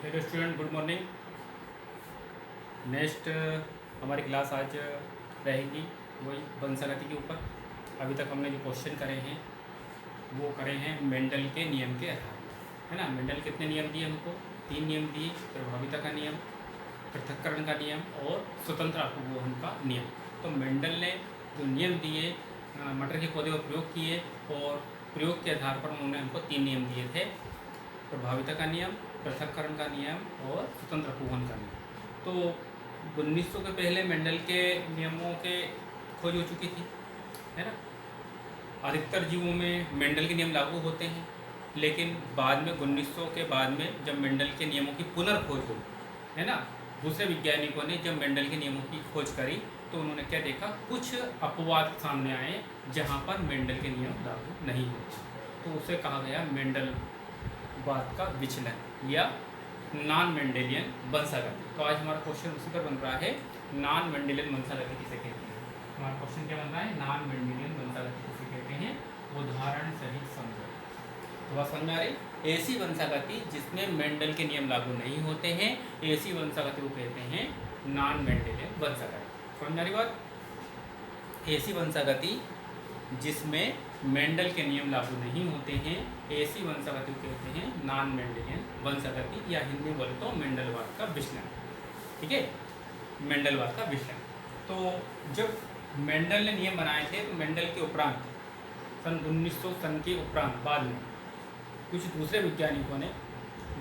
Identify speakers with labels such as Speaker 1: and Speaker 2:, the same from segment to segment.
Speaker 1: Hello student, good morning. Next हमारी class आज रहेगी वही वंशागति के ऊपर। अभी तक हमने जो क्वेश्चन करे हैं वो करे हैं मेंडल के नियम के आधार पर, है ना। मेंडल कितने नियम दिए हमको? 3 नियम दिए। प्रभाविता का नियम, पृथक्करण का नियम और स्वतंत्र अपघटन का नियम। तो मेंडल ने जो नियम दिए मटर के पौधे पर प्रयोग किए और प्रयोग के आधार पर उन्होंने हमको 3 नियम दिए थे। प्रभाविता का नियम, पृथक्करण का नियम और स्वतंत्र अपघटन का नियम। तो 1900 के पहले मेंडल के नियमों के खोज हो चुकी थी, है ना। अधिकतर जीवों में मेंडल के नियम लागू होते हैं, लेकिन बाद में 1900 के बाद में जब मेंडल के नियमों की पुनर्खोज हुई, है ना, दूसरे वैज्ञानिकों ने जब मेंडल के नियमों की खोज करी तो उन्होंने क्या देखा, कुछ अपवाद सामने आए जहाँ पर मेंडल के नियम लागू नहीं होते। तो उसे कहा गया मेंडल बात का विचलन या नॉन मेंडेलियन वंशागति। तो आज हमारा क्वेश्चन उसी पर बन रहा है, नॉन मेंडेलियन वंशागति किसे कहते हैं। हमारा क्वेश्चन क्या बन रहा है, नॉन मेंडेलियन वंशागति किसे कहते हैं, उदाहरण सहित समझो। तो बात समझ में आ रही? ऐसी वंशागति जिसमें मेंडल के नियम लागू नहीं होते हैं, ऐसी वंशागति को कहते हैं नॉन मेंडेलियन वंशागति। समझ में आ रही बात? ऐसी वंशागति जिसमें मेंडल के नियम लागू नहीं होते हैं, ऐसी वंशागति को कहते हैं नॉन मेंडेलियन वंशागति, या हिंदी में बोले तो मेंडलवाद का विचलन। ठीक है, मेंडलवाद का विचलन। तो जब मेंडल ने नियम बनाए थे तो मेंडल के उपरांत सन 1900 सन के उपरांत बाद में कुछ दूसरे वैज्ञानिकों ने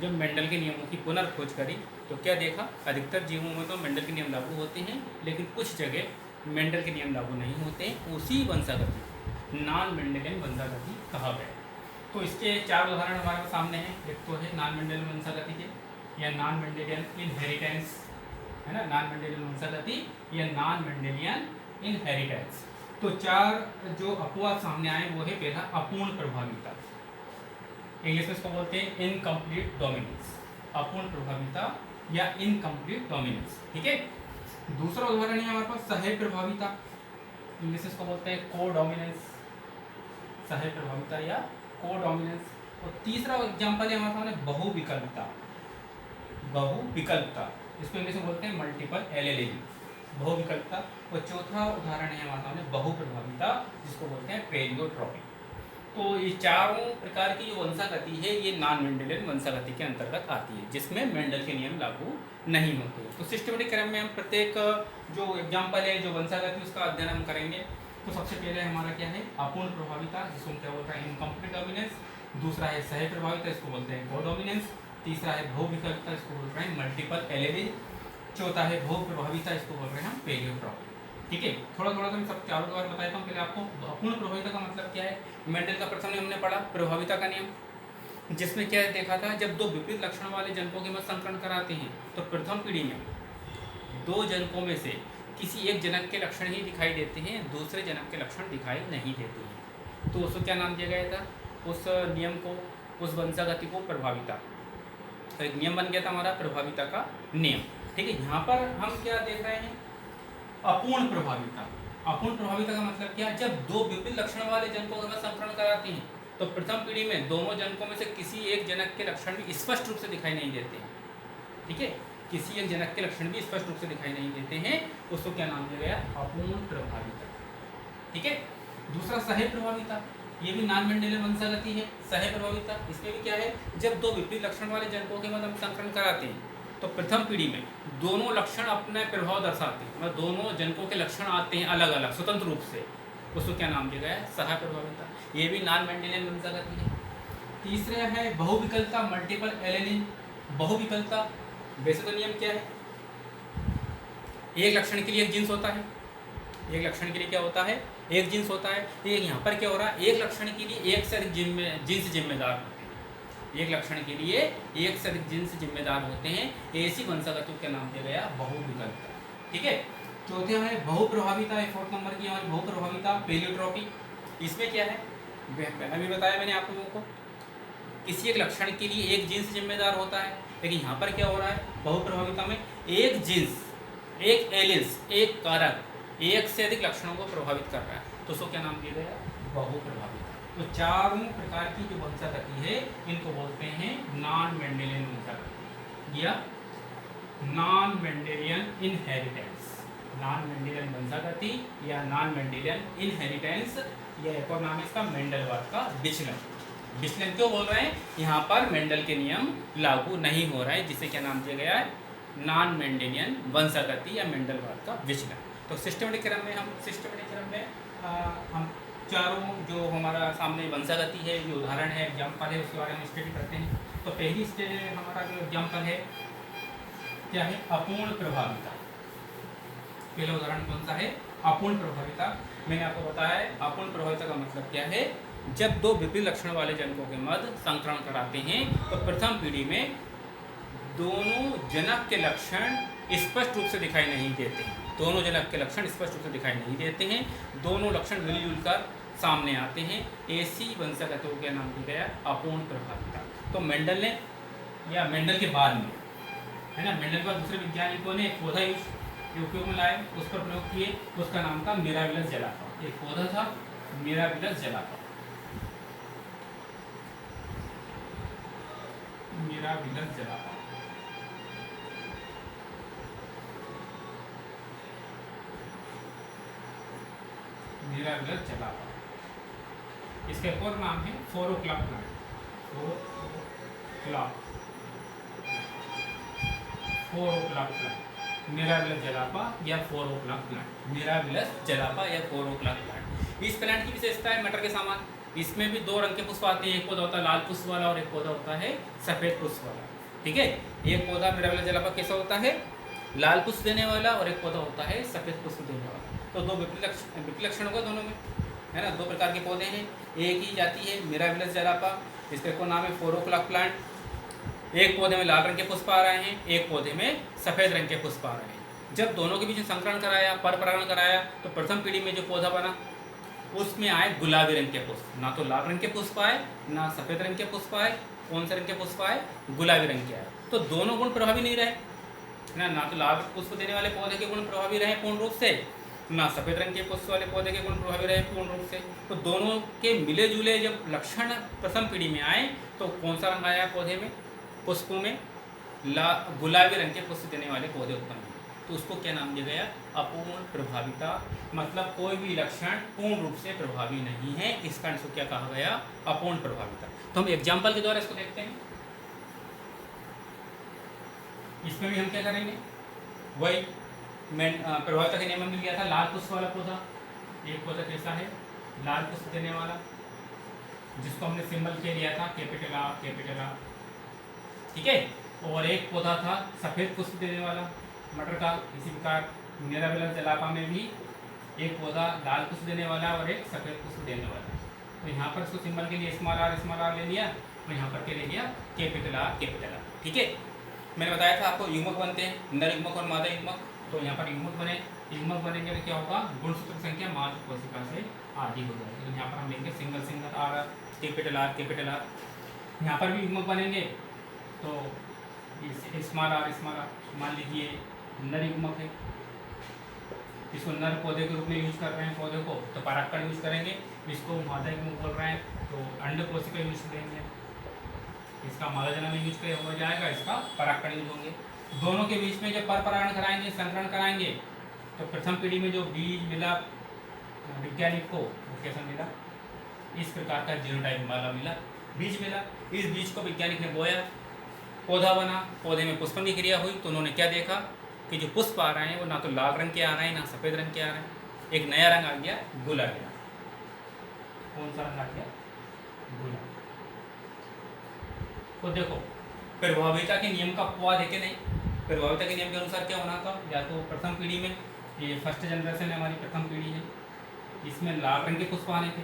Speaker 1: जब मेंडल के नियमों की पुनर्खोज करी तो क्या देखा, अधिकतर जीवों में तो मेंडल के नियम लागू होते हैं, लेकिन कुछ जगह मेंडल के नियम लागू नहीं होते हैं। उसी वंशागति नॉन मेंडेलियन वंशागति कहा गया। तो इसके 4 उदाहरण हमारे सामने हैं। एक तो है नॉन मेंडेलियन वंशागति के, या नॉन मेंडेलियन इनहेरिटेंस, है ना, नॉन मेंडेलियन वंशागति या नॉन मेंडेलियन इनहेरिटेंस। तो 4 जो अपवाद सामने आए वो है, पहला अपूर्ण प्रभाविता, इंग्लिश में इसको बोलते हैं इनकम्प्लीट डोमिनेंस, अपूर्ण प्रभाविता या इनकम्प्लीट डोमिनेंस। ठीक है। दूसरा उदाहरण है हमारे पास सह प्रभाविता, इंग्लिश में इसको बोलते हैं कोडोमिनेंस, सह प्रभाविता या कोडोमिनेंस। और तीसरा एग्जांपल है हमारे सामने बहुविकल्पता, बहुविकल्पता, इसको इंग्लिश में बोलते हैं मल्टीपल एलेलिज्म, बहुविकल्पता। और चौथा उदाहरण है हमारे सामने बहुप्रभाविता, जिसको बोलते हैं प्लेजियोट्रॉपी। तो ये चारों प्रकार की जो वंशागति है ये नॉन मेंडेलियन वंशागति के अंतर्गत आती है, जिसमें मेंडल के नियम लागू नहीं होते। तो सिस्टमेटिक क्रम में हम प्रत्येक जो एग्जाम्पल है, जो वंशागति, उसका अध्ययन हम करेंगे। तो सबसे पहले हमारा क्या है, अपूर्ण प्रभाविता, जिसको क्या बोलता है इनकम्प्लीट डोमिनेंस। दूसरा है सह प्रभाविता, इसको बोलते हैं कोडोमिनेंस। तीसरा है बहुविकल्पता, इसको बोल रहे हैं मल्टीपल एलेलिज्म। चौथा है बहुप्रभाविता, इसको बोल रहे हैं हम प्लेजियोट्रॉपी। ठीक है, थोड़ा थोड़ा तो मैं सब चारों के बारे में बताता हूँ। पहले आपको अपूर्ण प्रभाविता का मतलब क्या है। मेंडल का प्रथम नियम हमने पढ़ा, प्रभाविता का नियम, जिसमें क्या देखा था, जब 2 विपरीत लक्षण वाले जनकों के मध्य संकरण कराते हैं तो प्रथम पीढ़ी में 2 जनकों में से किसी एक जनक के लक्षण ही दिखाई देते हैं, दूसरे जनक के लक्षण दिखाई नहीं देते हैं। तो उसको क्या नाम दिया गया था, उस नियम को, उस वंशागति को प्रभाविता। तो एक नियम बन गया था हमारा प्रभाविता का नियम। ठीक है, यहाँ पर हम क्या देख रहे हैं, अपूर्ण प्रभाविता। अपूर्ण प्रभाविता का मतलब क्या है, जब 2 विपरीत लक्षण वाले जनकों के मध्य संकरण कराते हैं तो प्रथम पीढ़ी में दोनों जनकों में से किसी एक जनक के लक्षण भी स्पष्ट रूप से दिखाई नहीं देते हैं। ठीक है, किसी एक जनक के लक्षण भी स्पष्ट रूप से दिखाई नहीं देते हैं, उसको क्या नाम दिया गया, अपूर्ण प्रभाविता। ठीक है। दूसरा सह प्रभाविता, ये भी नॉन मेंडेलियन वंशागति है। सह प्रभाविता, इसमें भी क्या है, जब 2 विपरीत लक्षण वाले जनकों के मध्य संकरण कराते हैं तो प्रथम पीढ़ी में दोनों लक्षण अपने प्रभाव दर्शाते हैं, मतलब दोनों जनकों के लक्षण आते हैं अलग अलग स्वतंत्र रूप से, उसको क्या नाम दिया गया है, सह प्रभाविता। ये भी नॉन मेंडेलियन वंशागति है। तीसरा है बहुविकल्पता, मल्टीपल एलेलिज्म। बहुविकल्पता, वैसे तो नियम क्या है, एक लक्षण के लिए एक जीन्स होता है, एक लक्षण के लिए क्या होता है, एक जीन्स होता है। एक यहाँ पर क्या हो रहा है, एक लक्षण के लिए एक से अधिक जीन्स जिम्मेदार होते हैं, एक लक्षण के लिए एक से अधिक जीन्स जिम्मेदार होते हैं। ऐसी वंशागति का नाम दिया गया बहुविकल्पता। ठीक है। चौथे में बहुप्रभाविता है, 4th नंबर की हमारी बहुप्रभाविता प्लेजियोट्रॉपी। इसमें क्या है, अभी बताया मैंने आप लोगों को, किसी एक लक्षण के लिए एक जीन्स जिम्मेदार होता है, लेकिन यहाँ पर क्या हो रहा है, बहुप्रभाविता में एक जीन्स, एक एलियंस, एक कारक एक से अधिक लक्षणों को प्रभावित कर रहा है, तो उसको क्या नाम दिया गया, बहुप्रभाविता। तो चारों प्रकार की जो वंशागति है इनको बोलते हैं नॉन मेंडेलियन वंशागति। या non Mendelian inheritance, non Mendelian वंशागति या नॉन मेंडेलियन इनहेरिटेंस, या एक और नाम है इसका मेंडलवाद का विचलन। विचलन क्यों बोल रहे हैं? यहाँ पर मेंडल के नियम लागू नहीं हो रहा है, जिसे क्या नाम दिया गया है? नॉन मेंडेलियन वंशागति या मेंडलवाद का विचलन। तो सिस्टमेटिक क्रम में हम चारों जो हमारा सामने वंशागति है, जो उदाहरण है, एग्जाम्पल है, उसके बारे में स्टडी करते हैं। तो पहली हमारा जो एग्जाम्पल है क्या है? अपूर्ण प्रभाविता। पहला उदाहरण कौन सा है? अपूर्ण प्रभाविता। मैंने आपको बताया है अपूर्ण प्रभाविता का मतलब क्या है। जब दो विपरीत लक्षण वाले जनकों के मध्य संकरण कराते हैं तो प्रथम पीढ़ी में दोनों जनक के लक्षण स्पष्ट रूप से दिखाई नहीं देते हैं। दोनों जनक के लक्षण स्पष्ट रूप से दिखाई नहीं देते हैं, दोनों लक्षण मिलजुल कर सामने आते हैं। ऐसी वंशागतियों के नाम दिया गया अपूर्ण प्रभाविता। तो मेंडल ने, या मेंडल के बाद में, है ना, मेंडल के बाद दूसरे वैज्ञानिकों ने एक पौधा उपयोग में लाए, उस पर प्रयोग किए, उसका नाम था मिराबिलस जलापा। एक पौधा था मिराबिलस जलापा, मिराबिलस जलापा। मिराबिलस जलापा, इसका एक और नाम है 4 o'clock plant. 4 o'clock plant, mirabilis जलापा या 4 o'clock प्लांट, मिराबिलस जलापा या 4 o'clock प्लांट। इस प्लांट की विशेषता है मटर के समान, इसमें भी दो रंग के पुष्प आते हैं। एक पौधा होता है लाल पुष्प वाला और एक पौधा होता है सफेद पुष्प वाला। ठीक है, एक पौधा मिराबिलस जलापा कैसा होता है? लाल पुष्प देने वाला, और एक पौधा होता है सफेद पुष्प देने वाला। तो दो विपरीत लक्षण होगा दोनों में, है ना। दो प्रकार के पौधे हैं, एक ही जाति है मिराबिलस जलापा, इसका को नाम है 4 o'clock प्लांट। एक पौधे में लाल रंग के पुष्प आ रहे हैं, एक पौधे में सफ़ेद रंग के पुष्प आ रहे हैं। जब दोनों के बीच में संकरण कराया, पर परागण कराया, तो प्रथम पीढ़ी में जो पौधा बना उसमें आए गुलाबी रंग के पुष्प। ना तो लाल रंग के पुष्प आए, ना सफ़ेद रंग के पुष्प आए। कौन से रंग के पुष्प आए? गुलाबी रंग के आए। तो दोनों गुण प्रभावी नहीं रहे, ना तो लाल पुष्प देने वाले पौधे के गुण प्रभावी रहे पूर्ण रूप से, ना सफ़ेद रंग के पुष्प वाले पौधे के गुण प्रभावी रहे पूर्ण रूप से। तो दोनों के मिले जुले जब लक्षण प्रथम पीढ़ी में आए तो कौन सा रंग आया पौधे में, पुष्पों में? गुलाबी रंग के पुष्प देने वाले पौधे उत्पन्न हुए। तो उसको क्या नाम दिया गया? अपूर्ण प्रभाविता। मतलब कोई भी लक्षण पूर्ण रूप से प्रभावी नहीं है, इस कारण इसको क्या कहा गया? अपूर्ण प्रभाविता। तो हम एग्जाम्पल के द्वारा इसको देखते हैं। इसमें भी हम क्या करेंगे? वही प्रभाविता के नियम में मिल गया था लाल पुष्प वाला पौधा। एक पौधा कैसा है? लाल पुष्प देने वाला, जिसको हमने सिंबल के लिया था कैपिटल आर। ठीक है, और एक पौधा था सफ़ेद पुष्प देने वाला मटर का। इसी प्रकार मिराबिलस जलापा में भी एक पौधा लाल पुष्प देने वाला और एक सफ़ेद पुष्प देने वाला। तो यहाँ पर इसको सिंबल के लिए स्मॉल आर ले लिया, और यहाँ पर क्या ले लिया? Capital R. ठीक है, मैंने बताया था आपको युग्मक बनते हैं, नर युग्मक और मादा युग्मक। तो यहाँ पर युग्मक बनेंगे तो क्या होगा? गुणसूत्र संख्या मात्र कोशिका से आधी हो जाएगी। तो यहाँ पर हम लेंगे सिंगल आर, कैपिटल आर। यहाँ पर भी युग्मक बनेंगे तो स्मॉल आर। मान लीजिए नर युग्मक है, इसको नर पौधे के रूप में यूज कर रहे हैं पौधे को, तो परागकण यूज करेंगे। इसको मादा युग्मक बोल रहे हैं तो अंड कोशिका यूज करेंगे। इसका मादा जन्म में यूज हो जाएगा, इसका परागकण यूज होंगे। दोनों के बीच में जब पर परागण कराएंगे, संकरण कराएंगे, तो प्रथम पीढ़ी में जो बीज मिला वैज्ञानिक को, वो कैसा मिला? इस प्रकार का जीनोटाइप वाला मिला, बीज मिला। इस बीज को वैज्ञानिक ने बोया, पौधा बना, पौधे में पुष्पन की क्रिया हुई। तो उन्होंने क्या देखा कि जो पुष्प आ रहे हैं वो ना तो लाल रंग के आ रहे हैं, ना सफ़ेद रंग के आ रहे हैं, एक नया रंग आ गया, गुलाबी रंग। कौन सा रंग आ गया? गुलाबी। तो देखो प्रभाविता के नियम का अपवाद है कि नहीं? प्रभाविता के नियम के अनुसार क्या होना था? या तो प्रथम पीढ़ी में, ये फर्स्ट जनरेशन है हमारी प्रथम पीढ़ी है, इसमें लाल रंग के पुष्प आने थे,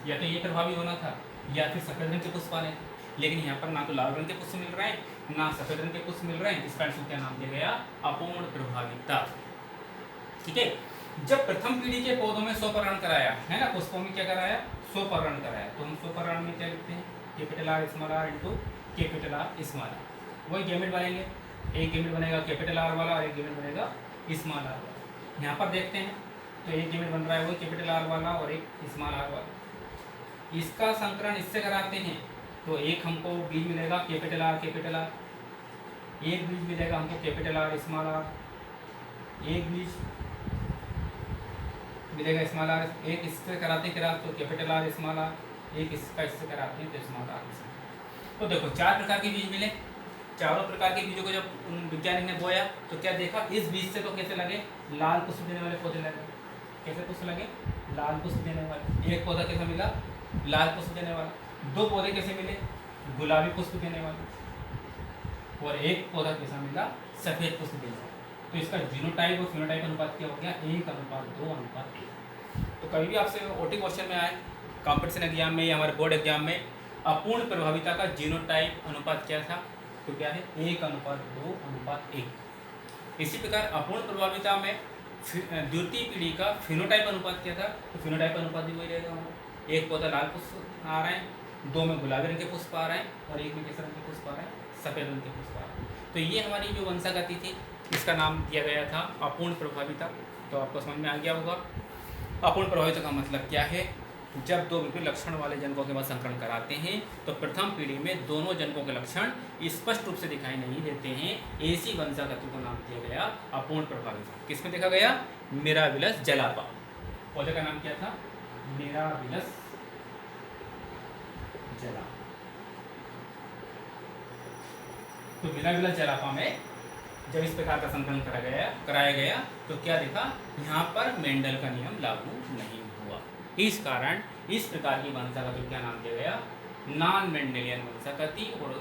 Speaker 1: या तो ये प्रभावी होना था, या फिर सफ़ेद रंग के पुष्प आने थे। लेकिन यहाँ पर ना तो लाल रंग के पुष्प मिल रहे हैं, ना सफ़ेद रंग के पुष्प मिल रहे हैं। इस कारण से क्या नाम दिया गया? अपूर्ण प्रभाविता। ठीक है, जब प्रथम पीढ़ी के पौधों में स्वपरागण कराया है ना, पुष्पों में क्या कराया? स्वपरागण कराया। तो हम स्वपरागण में क्या लिखते हैं? Capital R small R into capital R small R. वही गैमेट बनेंगे, एक गैमेट बनेगा कैपिटल आर वाला और एक गैमेट बनेगा स्मॉल आर वाला। यहाँ पर देखते हैं तो एक गैमेट बन रहा है वही कैपिटल आर वाला और एक स्मॉल आर वाला। इसका संकरण इससे कराते हैं तो एक हमको बीज मिलेगा कैपिटल आर, एक बीज मिलेगा हमको कैपिटल आर स्मॉल आर, एक बीज मिलेगा स्मॉल आर, एक इससे कराते हैं क्रॉस तो कैपिटल आर स्मॉल आर, एक इसका इससे कराते हैं तो स्मॉल आर। तो देखो 4 प्रकार के बीज मिले, चारों प्रकार के बीजों को जब वैज्ञानिक ने बोया तो क्या देखा, इस बीज से तो कैसे लगे, लाल पुष्प देने वाले पौधे लगे। कैसे पुष्प लगे, लाल पुष्प देने वाले। एक पौधा कैसा मिला, लाल पुष्प देने वाला। 2 पौधे कैसे मिले, गुलाबी पुष्प देने वाले। और एक पौधा कैसा मिला, सफेद पुष्प देने वाला। तो इसका जीनोटाइप और फिनोटाइप अनुपात क्या हो गया, 1:2:1। तो कभी भी आपसे ओटी क्वेश्चन में आए, कॉम्पिटिशन एग्जाम में या हमारे बोर्ड एग्जाम में, अपूर्ण प्रभाविता का जीनोटाइप अनुपात क्या था, तो क्या है 1:2:1। इसी प्रकार अपूर्ण प्रभाविता में द्वितीय पीढ़ी का फिनोटाइप अनुपात क्या था, तो फिनोटाइप अनुपात भी वही रहेगा हमारा। एक पौधा लाल पुष्प आ रहे हैं, 2 में गुलाबी रंग के पुष्प आ रहे हैं और एक में किस रंग के पुष्प आ रहे हैं, सफ़ेद रंग के पुष्प आ रहे हैं। तो ये हमारी जो वंशागति थी, इसका नाम दिया गया था अपूर्ण प्रभाविता। तो आपको समझ में आ गया होगा अपूर्ण प्रभाविता का मतलब क्या है। जब 2 विपरीत लक्षण वाले जनकों के बाद संकरण कराते हैं तो प्रथम पीढ़ी में दोनों जनकों के लक्षण स्पष्ट रूप से दिखाई नहीं देते हैं। ऐसी वंशागति को नाम दिया गया अपूर्ण प्रभाविता। किसमें देखा गया, मिराबिलस जलापा। पौधे का नाम क्या था, मिराबिलस जलापा। तो मिराबिलस जलापा में जब इस प्रकार का संकलन कराया गया तो क्या देखा, यहाँ पर मेंडल का नियम लागू नहीं हुआ। इस कारण इस प्रकार की वंशागति को क्या नाम दिया गया, नॉन मेंडेलियन वंशागति। और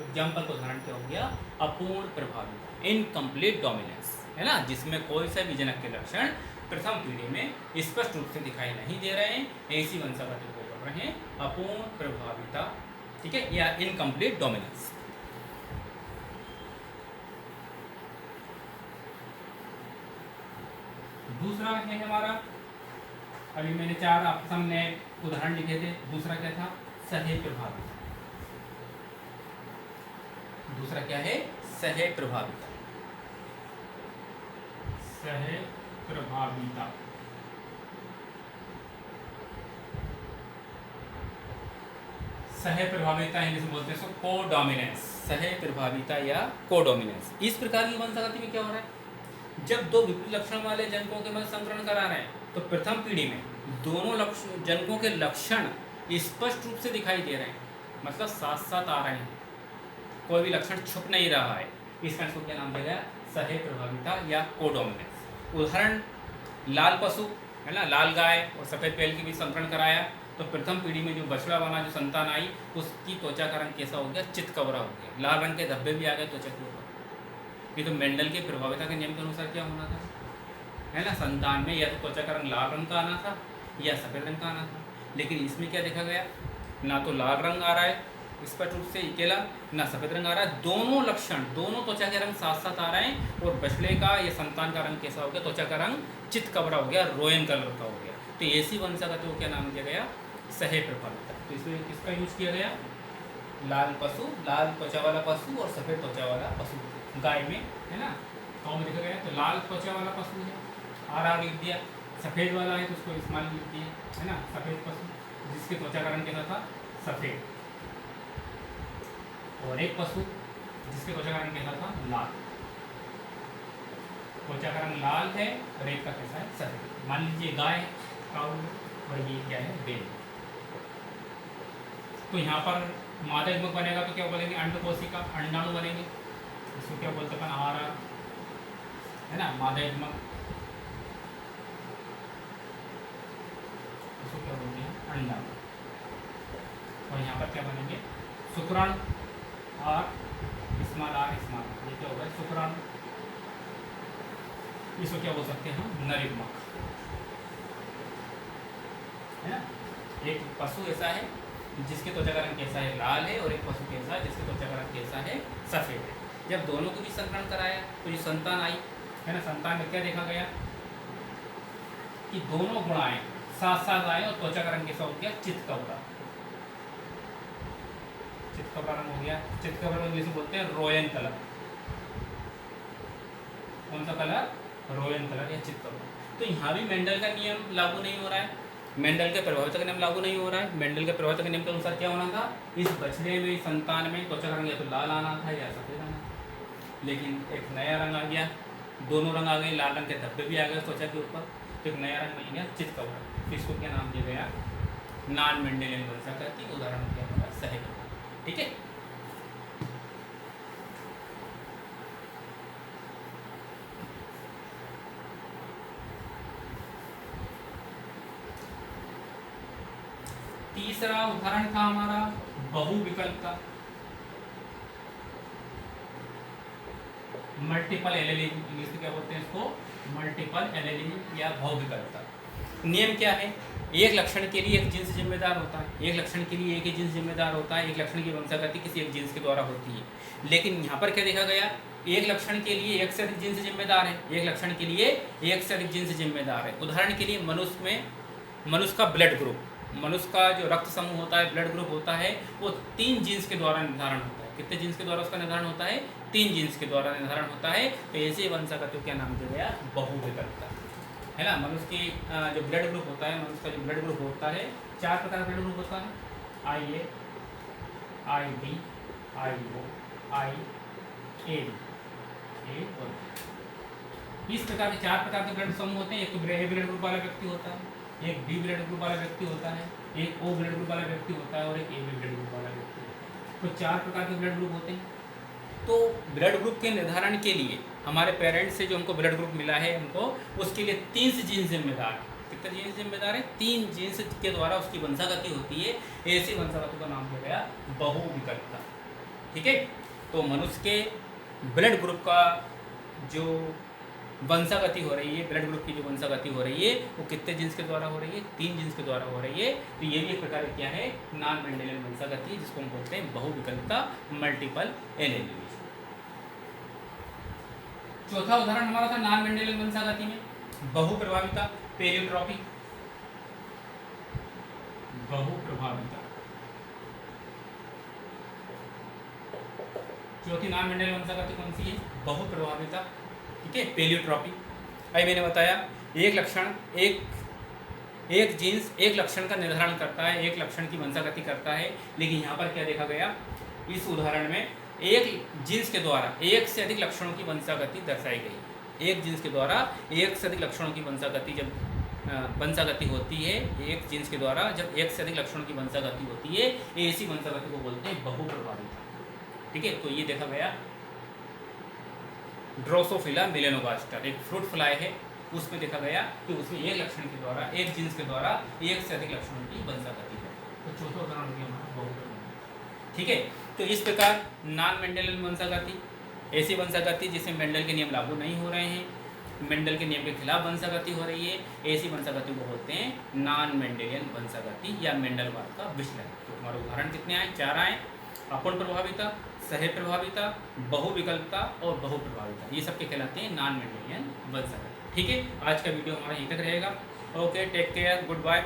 Speaker 1: एग्जाम्पल को उदाहरण क्या हो गया, अपूर्ण प्रभाविता, इनकम्प्लीट डोमिनेंस, है ना, जिसमें कोई सा भी जनक के लक्षण प्रथम पीढ़ी में स्पष्ट रूप से दिखाई नहीं दे रहे हैं। ऐसी वंशागति को बोल रहे हैं अपूर्ण प्रभाविता, ठीक है, या इनकम्प्लीट डोमिनेंस। दूसरा है हमारा, अभी मैंने 4 आपके सामने उदाहरण लिखे थे। दूसरा क्या था, सह प्रभाविता। दूसरा क्या है, सह प्रभाविता। सह प्रभाविता सह प्रभाविता इंग्लिश में बोलते हैं इसको कोडोमिनेंस। सह प्रभाविता या कोडोमिनेंस। इस प्रकार की वंशागति में क्या हो रहा है, जब 2 विपरीत लक्षण वाले जनकों के मध्य संकरण करा रहे हैं तो प्रथम पीढ़ी में दोनों जनकों के लक्षण स्पष्ट रूप से दिखाई दे रहे हैं, मतलब साथ साथ आ रहे हैं, कोई भी लक्षण छुप नहीं रहा है। इसका इसको क्या नाम दिया गया, सह प्रभाविता या कोडोमिनेंस। उदाहरण, लाल पशु है ना, लाल गाय और सफ़ेद बैल के बीच संकरण कराया तो प्रथम पीढ़ी में जो बछड़ा बना, जो संतान आई, उसकी त्वचा का रंग कैसा हो गया, चितकबरा हो गया, लाल रंग के धब्बे भी आ गए त्वचा के ऊपर। ये तो मेंडल के प्रभाविता के नियम के अनुसार क्या होना था, है ना, संतान में या तो त्वचा का रंग लाल रंग का आना था या सफ़ेद रंग का आना था। लेकिन इसमें क्या देखा गया, ना तो लाल रंग आ रहा है स्पष्ट रूप से अकेला, ना सफ़ेद रंग आ रहा है, दोनों लक्षण, दोनों त्वचा के रंग साथ साथ आ रहे हैं। और बछड़े का या संतान का रंग कैसा हो गया, त्वचा का रंग चितकबरा हो गया, रोयन कलर का हो गया। तो ऐसी वंशागति को क्या नाम दिया गया, सह प्रभाविता। तो इसमें किसका यूज किया गया, लाल पशु, लाल त्वचा वाला पशु और सफ़ेद त्वचा वाला पशु गाय में, है ना, गाँव में देखा गया। तो लाल त्वचा वाला पशु है, आर लिख दिया, सफ़ेद वाला है तो उसको स्मॉल लिख दिया, है ना, सफ़ेद पशु जिसके त्वचा का रंग कैसा था, सफ़ेद। और एक पशु जिसके त्वचा का रंग कैसा था, लाल। त्वचा का रंग लाल है और एक का कैसा है, सफ़ेद। मान लीजिए गाय है, काऊ, और ये क्या है, बैल। तो यहाँ पर मादा युग्मक बनेगा तो क्या बोलेंगे, अंडकोशिका, अंडाणु बनेंगे, इसको क्या बोलते हैं, आहार, है ना, मादा युग्मक, इसको क्या बोलते हैं, अंडाणु। और यहाँ पर क्या बनेंगे, शुक्राणु, आर स्मॉल आर स्मॉल, ये क्या होगा, शुक्राणु। इसको क्या बोल सकते हैं, नर युग्मक, है ना। एक पशु ऐसा है जिसके त्वचा का रंग कैसा है, लाल है, और एक पशु कैसा है जिसके त्वचा का रंग कैसा है, सफ़ेद है। जब दोनों को भी संकरण कराया तो जो संतान आई, है ना, संतान में क्या देखा गया कि दोनों गुण आए, साथ साथ आए, और त्वचा का रंग कैसा हो गया, चितकबरा। चितकबरा रंग हो गया। चितकबरा रंग जिसे बोलते हैं रोयन कलर। कौन सा कलर, रोयन कलर या चितकबरा। तो यहाँ भी मेंडल का नियम लागू नहीं हो रहा है, मेंडल के प्रभाविता का नियम लागू नहीं हो रहा है। मेंडल के प्रभाविता के नियम के अनुसार क्या होना था, इस बछड़े में, संतान में त्वचा का रंग या तो लाल आना था या सफ़ेद आना था। लेकिन एक नया रंग आ गया, दोनों रंग आ गए, लाल रंग के धब्बे भी आ गए त्वचा के ऊपर, तो एक नया रंग मिल गया चितकबरा। इसको क्या नाम दिया गया? नॉन मेंडेलियन वंशागति। उदाहरण क्या होगा? सहज। ठीक है। तीसरा उदाहरण था हमारा बहुविकल्प का, मल्टीपल एलेलिंग, इंग्लिश में क्या बोलते हैं इसको? मल्टीपल एलेलिंग या बहुविकल्पता। नियम क्या है? एक लक्षण के लिए एक जीन्स जिम्मेदार होता है, एक लक्षण के लिए एक ही जीन्स जिम्मेदार होता है, एक लक्षण की वंशागति किसी एक जीन्स के द्वारा होती है। लेकिन यहाँ पर क्या देखा गया? एक लक्षण के लिए एक से अधिक जीन्स जिम्मेदार है, एक लक्षण के लिए एक से अधिक जीन्स जिम्मेदार है। उदाहरण के लिए मनुष्य में, मनुष्य का ब्लड ग्रुप, मनुष्य का जो रक्त समूह होता है, ब्लड ग्रुप होता है, वो 3 जीन्स के द्वारा निर्धारण होता है। कितने जीन्स के द्वारा उसका निर्धारण होता है? 3 जीन्स के द्वारा निर्धारण होता है। तो ऐसे वंशागति को क्या नाम दिया गया? बहुविकल्पता, है ना। मनुष्य की जो ब्लड ग्रुप होता है, मनुष्य का जो ब्लड ग्रुप होता है, 4 प्रकार का ब्लड ग्रुप होता है, IA, IB, IO, IAB, इस प्रकार के 4 प्रकार के ब्लड समूह होते हैं। एक तो ए ब्लड ग्रुप वाला व्यक्ति होता है, एक बी ब्लड ग्रुप वाला व्यक्ति होता है, एक ओ ब्लड ग्रुप वाला व्यक्ति होता है और एक ए ब्लड ग्रुप वाला व्यक्ति होता है। तो 4 प्रकार के ब्लड ग्रुप होते हैं। तो ब्लड ग्रुप के निर्धारण के लिए हमारे पेरेंट्स से जो हमको ब्लड ग्रुप मिला है, हमको उसके लिए 3 जीन्स जिम्मेदार है। कितने जीन्स जिम्मेदार है? 3 जीन्स के द्वारा उसकी वंशागति होती है। ऐसी वंशागति का नाम दिया गया बहुविकल्पता। ठीक है। तो मनुष्य के ब्लड ग्रुप का जो वंशागति हो रही है, ब्लड ग्रुप की जो वंशागति हो रही है, वो कितने जीन्स के द्वारा हो रही है? 3 जीन्स के द्वारा हो रही है। तो ये भी एक प्रकार की क्या है? नॉन मेंडेलियन वंशागति, जिसको हम बोलते हैं बहुविकल्पता, मल्टीपल एलेलिंग। चौथा उदाहरण हमारा था नॉन मेंडेलियन वंशागति में बहुप्रभाविता, पेलियोट्रॉपी। बहुप्रभाविता चौथी नॉन मेंडेलियन वंशागति कौन सी है? बहुप्रभाविता। ठीक है, पेलियोट्रॉपी। अभी मैंने बताया एक लक्षण, एक जीन्स एक लक्षण का निर्धारण करता है, एक लक्षण की वंशागति करता है। लेकिन यहाँ पर क्या देखा गया? इस उदाहरण में एक जीन्स के द्वारा एक से अधिक लक्षणों की वंशागति दर्शाई गई। एक जीन्स के द्वारा एक से अधिक लक्षणों की वंशागति जब वंशागति होती है, एक जीन्स के द्वारा जब एक से अधिक लक्षणों की वंशागति होती है, ऐसी वंशागति को बोलते हैं बहुप्रभाविता। ठीक है। तो ये देखा गया ड्रोसोफिला मेलेनोगास्टर, एक फ्रूट फ्लाई है, उसमें देखा गया कि उसमें एक लक्षण के द्वारा, एक जीन्स के द्वारा एक से अधिक लक्षणों की वंशागति है। तो चौथा उदाहरण हो गया हमारा बहुप्रभाविता। ठीक है। तो इस प्रकार नॉन मेंडेलियन वंशागति, ऐसी वंशागति जिसमें मेंडल के नियम लागू नहीं हो रहे हैं, मेंडल के नियम के खिलाफ वंशागति हो रही है, ऐसी वंशागति को बोलते हैं नॉन मेंडेलियन वंशागति या मेंडलवाद का विश्लेषण। तो हमारे उदाहरण कितने आए? 4 आए। अपूर्ण प्रभाविता, सह प्रभाविता, बहुविकल्पता और बहुप्रभाविता, ये सब के कहलाते हैं नॉन मेंडेलियन वंशागति। ठीक है। आज का वीडियो हमारा यहीं तक रहेगा। Okay, take care, good bye.